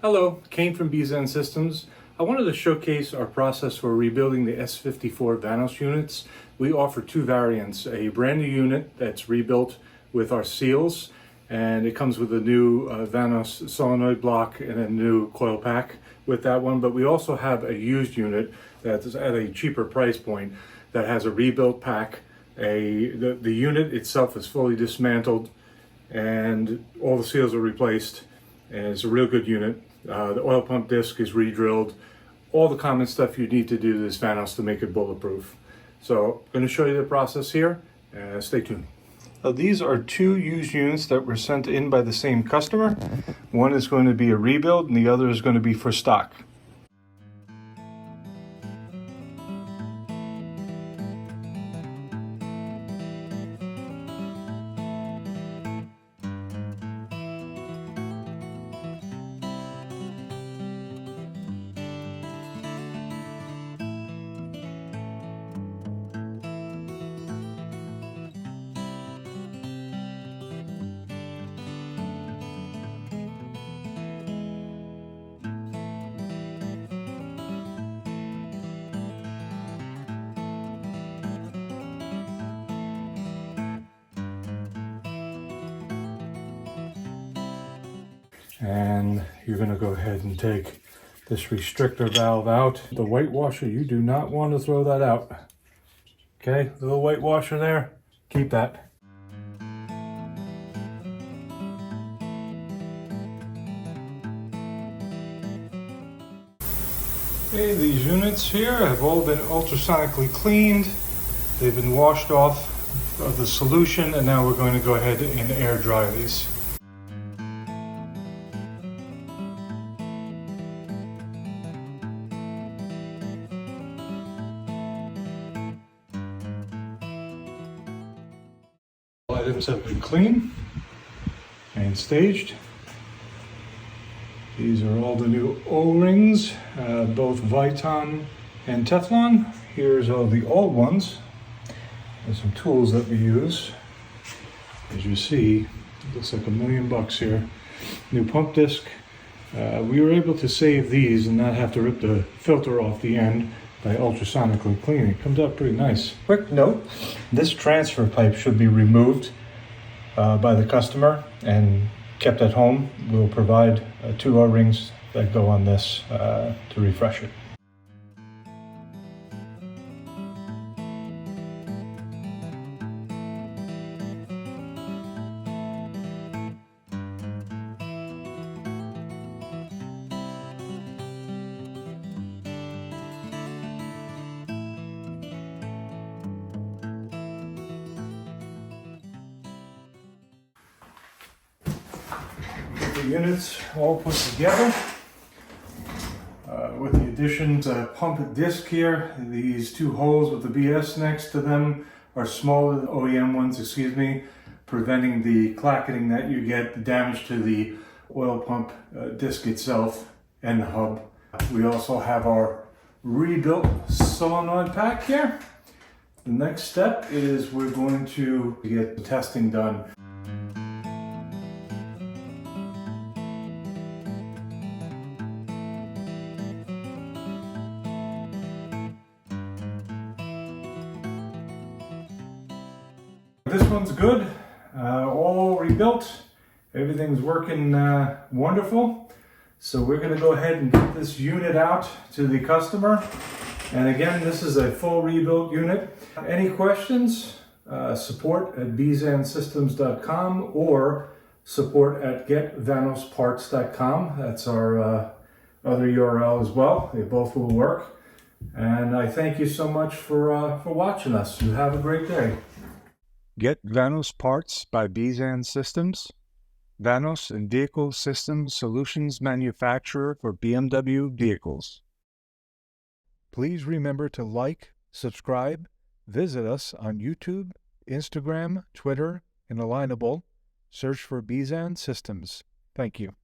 Hello, Kane from Beisan Systems. I wanted to showcase our process for rebuilding the S54 Vanos units. We offer two variants, a brand new unit that's rebuilt with our seals, and it comes with a new Vanos solenoid block and a new coil pack with that one. But we also have a used unit that's at a cheaper price point that has a rebuilt pack. The unit itself is fully dismantled and all the seals are replaced, and it's a real good unit. The oil pump disc is re-drilled, all the common stuff you need to do to this Vanos to make it bulletproof. So I'm going to show you the process here. Stay tuned. These are two used units that were sent in by the same customer. One is going to be a rebuild and the other is going to be for stock. And you're going to go ahead and take this restrictor valve out. The white washer, you do not want to throw that out. Okay, little white washer there, keep that. Okay, these units here have all been ultrasonically cleaned. They've been washed off of the solution, and now we're going to go ahead and air dry these. Items have been cleaned and staged. These are all the new O-rings, both Viton and Teflon. Here's all the old ones. There's some tools that we use. As you see, it looks like $1 million here. New pump disc. We were able to save these and not have to rip the filter off the end by ultrasonically cleaning. It comes out pretty nice. Quick note, this transfer pipe should be removed by the customer and kept at home. We'll provide 2 O-rings that go on this to refresh it. The units all put together with the additions pump disc here. These 2 holes with the BS next to them are smaller than OEM ones, preventing the clacketing that you get, the damage to the oil pump disc itself and the hub. We also have our rebuilt solenoid pack here. The next step is we're going to get the testing done. This one's good, all rebuilt, everything's working wonderful. So we're going to go ahead and get this unit out to the customer. And again, this is a full rebuilt unit. Any questions? Support at BeisanSystems.com or support at GetVanosParts.com. That's our other URL as well. They both will work. And I thank you so much for watching us. You have a great day. GetVanosParts by Beisan Systems. Vanos and Vehicle Systems Solutions manufacturer for BMW vehicles. Please remember to like, subscribe, visit us on YouTube, Instagram, Twitter, and Alignable. Search for Beisan Systems. Thank you.